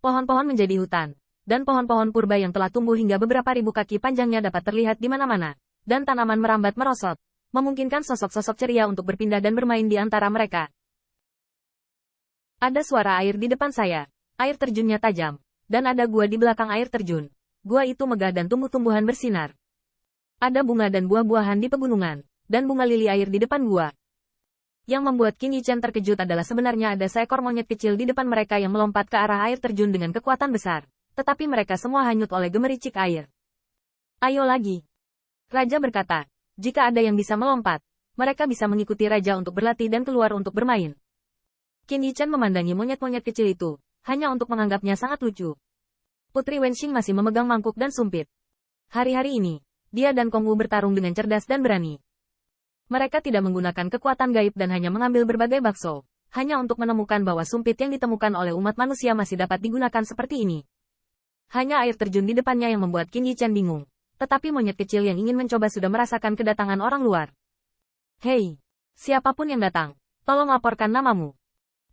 Pohon-pohon menjadi hutan, dan pohon-pohon purba yang telah tumbuh hingga beberapa ribu kaki panjangnya dapat terlihat di mana-mana, dan tanaman merambat merosot, memungkinkan sosok-sosok ceria untuk berpindah dan bermain di antara mereka. Ada suara air di depan saya, air terjunnya tajam, dan ada gua di belakang air terjun. Gua itu megah dan tumbuh-tumbuhan bersinar. Ada bunga dan buah-buahan di pegunungan, dan bunga lili air di depan gua. Yang membuat Qin Yichan terkejut adalah sebenarnya ada seekor monyet kecil di depan mereka yang melompat ke arah air terjun dengan kekuatan besar, tetapi mereka semua hanyut oleh gemericik air. Ayo lagi. Raja berkata, jika ada yang bisa melompat, mereka bisa mengikuti raja untuk berlatih dan keluar untuk bermain. Qin Yichan memandangi monyet-monyet kecil itu, hanya untuk menganggapnya sangat lucu. Putri Wenxing masih memegang mangkuk dan sumpit. Hari-hari ini, dia dan Kong Wu bertarung dengan cerdas dan berani. Mereka tidak menggunakan kekuatan gaib dan hanya mengambil berbagai bakso, hanya untuk menemukan bahwa sumpit yang ditemukan oleh umat manusia masih dapat digunakan seperti ini. Hanya air terjun di depannya yang membuat Qin Yichan bingung, tetapi monyet kecil yang ingin mencoba sudah merasakan kedatangan orang luar. Hei, siapapun yang datang, tolong laporkan namamu.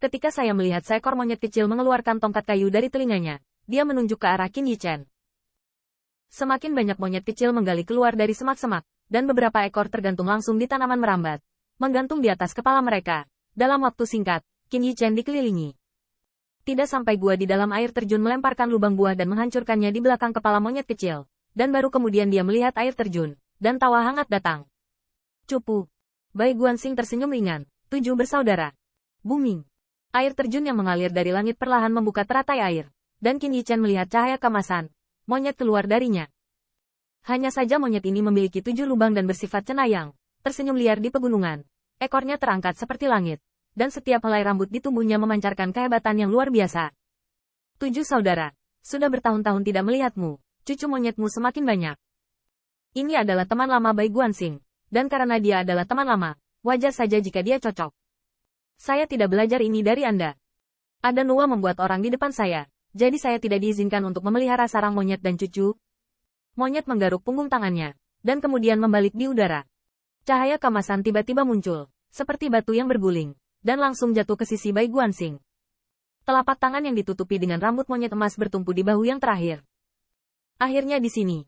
Ketika saya melihat seekor monyet kecil mengeluarkan tongkat kayu dari telinganya, dia menunjuk ke arah Qin Yichan. Semakin banyak monyet kecil menggali keluar dari semak-semak, dan beberapa ekor tergantung langsung di tanaman merambat, menggantung di atas kepala mereka. Dalam waktu singkat, Qin Yichan dikelilingi. Tidak sampai gua di dalam air terjun melemparkan lubang buah dan menghancurkannya di belakang kepala monyet kecil, dan baru kemudian dia melihat air terjun, dan tawa hangat datang. Cupu. Bai Guanxing tersenyum ringan. 7 bersaudara. Booming. Air terjun yang mengalir dari langit perlahan membuka teratai air, dan Qin Yichan melihat cahaya kemasan. Monyet keluar darinya. Hanya saja monyet ini memiliki 7 lubang dan bersifat cenayang, tersenyum liar di pegunungan. Ekornya terangkat seperti langit, dan setiap helai rambut di tubuhnya memancarkan kehebatan yang luar biasa. 7 saudara, sudah bertahun-tahun tidak melihatmu, cucu monyetmu semakin banyak. Ini adalah teman lama Bai Guanxing, dan karena dia adalah teman lama, wajar saja jika dia cocok. Saya tidak belajar ini dari Anda. Ada Nuwa membuat orang di depan saya, jadi saya tidak diizinkan untuk memelihara sarang monyet dan cucu. Monyet menggaruk punggung tangannya, dan kemudian membalik di udara. Cahaya kemasan tiba-tiba muncul, seperti batu yang berguling, dan langsung jatuh ke sisi Bai Guanxing. Telapak tangan yang ditutupi dengan rambut monyet emas bertumpu di bahu yang terakhir. Akhirnya di sini.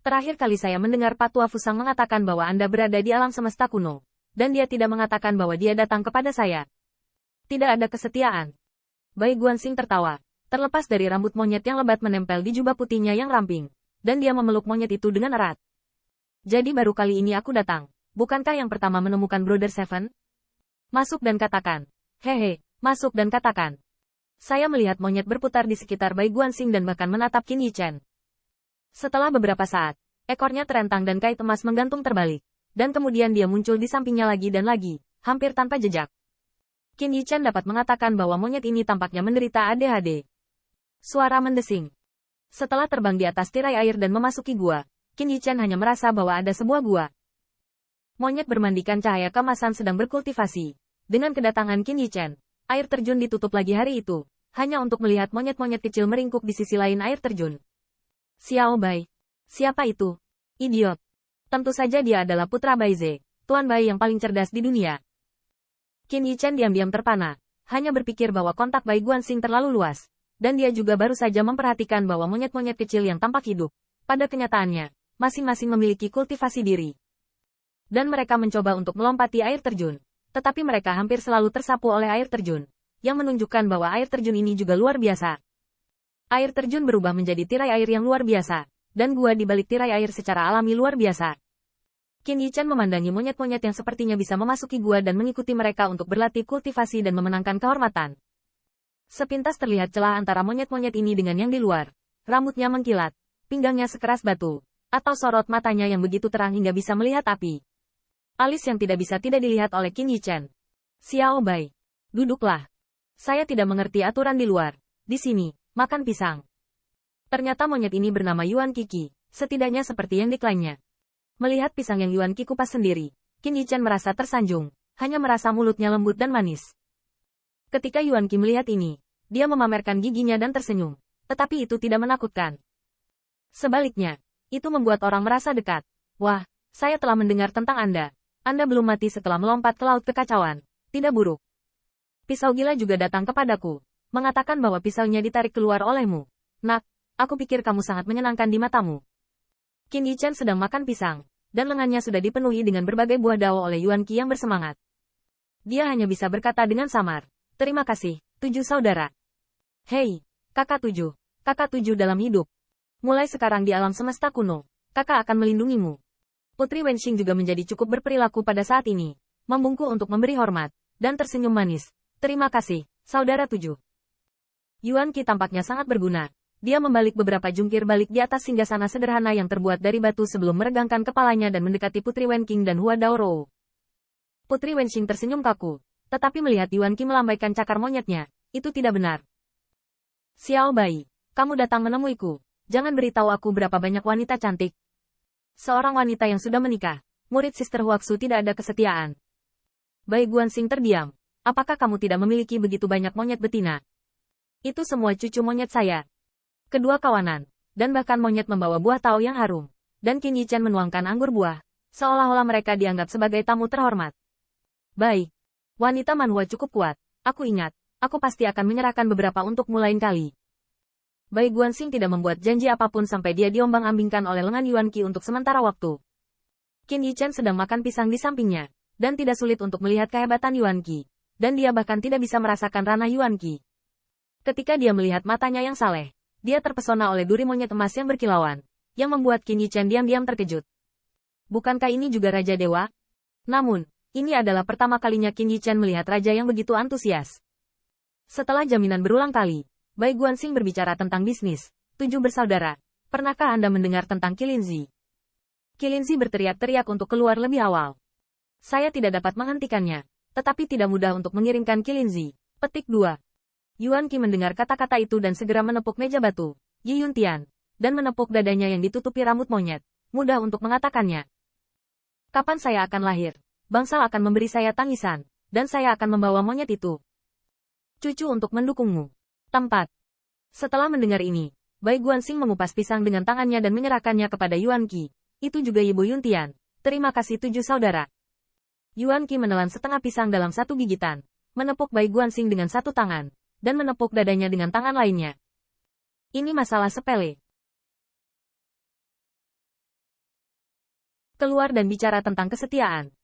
Terakhir kali saya mendengar Patua Fusang mengatakan bahwa Anda berada di alam semesta kuno, dan dia tidak mengatakan bahwa dia datang kepada saya. Tidak ada kesetiaan. Bai Guanxing tertawa, terlepas dari rambut monyet yang lebat menempel di jubah putihnya yang ramping, dan dia memeluk monyet itu dengan erat. Jadi baru kali ini aku datang, bukankah yang pertama menemukan Brother Seven? Masuk dan katakan. Hehe, masuk dan katakan. Saya melihat monyet berputar di sekitar Bai Guanxing dan bahkan menatap Qin Yichan. Setelah beberapa saat, ekornya terentang dan kait emas menggantung terbalik, dan kemudian dia muncul di sampingnya lagi dan lagi, hampir tanpa jejak. Qin Yichan dapat mengatakan bahwa monyet ini tampaknya menderita ADHD. Suara mendesing. Setelah terbang di atas tirai air dan memasuki gua, Qin Yichan hanya merasa bahwa ada sebuah gua. Monyet bermandikan cahaya kemasan sedang berkultivasi. Dengan kedatangan Qin Yichan, air terjun ditutup lagi hari itu, hanya untuk melihat monyet-monyet kecil meringkuk di sisi lain air terjun. Xiao Bai. Siapa itu? Idiot. Tentu saja dia adalah putra Bai Ze, Tuan Bai yang paling cerdas di dunia. Qin Yichan diam-diam terpana, hanya berpikir bahwa kontak Bai Guanxing terlalu luas. Dan dia juga baru saja memperhatikan bahwa monyet-monyet kecil yang tampak hidup, pada kenyataannya, masing-masing memiliki kultivasi diri. Dan mereka mencoba untuk melompati air terjun, tetapi mereka hampir selalu tersapu oleh air terjun, yang menunjukkan bahwa air terjun ini juga luar biasa. Air terjun berubah menjadi tirai air yang luar biasa, dan gua di balik tirai air secara alami luar biasa. Qin Yichan memandangi monyet-monyet yang sepertinya bisa memasuki gua dan mengikuti mereka untuk berlatih kultivasi dan memenangkan kehormatan. Sepintas terlihat celah antara monyet-monyet ini dengan yang di luar. Rambutnya mengkilat, pinggangnya sekeras batu, atau sorot matanya yang begitu terang hingga bisa melihat api. Alis yang tidak bisa tidak dilihat oleh Qin Yichan. Xiao Bai, duduklah. Saya tidak mengerti aturan di luar. Di sini, makan pisang. Ternyata monyet ini bernama Yuan Qi, setidaknya seperti yang diklaimnya. Melihat pisang yang Yuan Qi kupas sendiri, Qin Yichan merasa tersanjung, hanya merasa mulutnya lembut dan manis. Ketika Yuan Qi melihat ini, dia memamerkan giginya dan tersenyum, tetapi itu tidak menakutkan. Sebaliknya, itu membuat orang merasa dekat. Wah, saya telah mendengar tentang Anda. Anda belum mati setelah melompat ke laut kekacauan. Tidak buruk. Pisau gila juga datang kepadaku. mengatakan bahwa pisaunya ditarik keluar olehmu. Nak, aku pikir kamu sangat menyenangkan di matamu. Qin Yichen sedang makan pisang, dan lengannya sudah dipenuhi dengan berbagai buah dao oleh Yuan Qi yang bersemangat. Dia hanya bisa berkata dengan samar, "Terima kasih, 7 saudara." Hei, kakak 7 dalam hidup. Mulai sekarang di alam semesta kuno, kakak akan melindungimu. Putri Wenxing juga menjadi cukup berperilaku pada saat ini, membungkuk untuk memberi hormat, dan tersenyum manis. "Terima kasih, saudara 7. Yuan Qi tampaknya sangat berguna. Dia membalik beberapa jungkir balik di atas singgasana sederhana yang terbuat dari batu sebelum meregangkan kepalanya dan mendekati Putri Wenqing dan Hua Daoro. Putri Wenxing tersenyum kaku, tetapi melihat Yuan Qi melambaikan cakar monyetnya, itu tidak benar. "Xiao Bai, kamu datang menemuiku. Jangan beritahu aku berapa banyak wanita cantik." Seorang wanita yang sudah menikah, murid Sister Huaxu tidak ada kesetiaan. Bai Guanxing terdiam. "Apakah kamu tidak memiliki begitu banyak monyet betina?" "Itu semua cucu monyet saya. Kedua kawanan, dan bahkan monyet membawa buah tao yang harum." Dan Qin Yichen menuangkan anggur buah, seolah-olah mereka dianggap sebagai tamu terhormat. "Baik. Wanita Manhua cukup kuat. Aku ingat, aku pasti akan menyerahkan beberapa untukmu lain kali." Bai Guanxing tidak membuat janji apapun sampai dia diombang-ambingkan oleh lengan Yuan Qi untuk sementara waktu. Qin Yichen sedang makan pisang di sampingnya, dan tidak sulit untuk melihat kehebatan Yuan Qi. Dan dia bahkan tidak bisa merasakan ranah Yuan Qi. Ketika dia melihat matanya yang saleh, dia terpesona oleh duri monyet emas yang berkilauan, yang membuat Qin Yichen diam-diam terkejut. Bukankah ini juga Raja Dewa? Namun, ini adalah pertama kalinya Qin Yichen melihat raja yang begitu antusias. Setelah jaminan berulang kali, Bai Guanxing berbicara tentang bisnis. 7 bersaudara, pernahkah Anda mendengar tentang Qilinzi? Qilinzi berteriak-teriak untuk keluar lebih awal. "Saya tidak dapat menghentikannya, tetapi tidak mudah untuk mengirimkan Qilinzi." Petik 2. Yuan Qi mendengar kata-kata itu dan segera menepuk meja batu, Yi Yuntian, dan menepuk dadanya yang ditutupi rambut monyet, mudah untuk mengatakannya. "Kapan saya akan lahir? Bangsal akan memberi saya tangisan, dan saya akan membawa monyet itu. Cucu untuk mendukungmu." Tempat. Setelah mendengar ini, Bai Guanxing mengupas pisang dengan tangannya dan menyerahkannya kepada Yuan Qi. "Itu juga Ibu Yuntian. Terima kasih 7 saudara." Yuan Qi menelan setengah pisang dalam satu gigitan, menepuk Bai Guanxing dengan satu tangan, dan menepuk dadanya dengan tangan lainnya. "Ini masalah sepele. Keluar dan bicara tentang kesetiaan."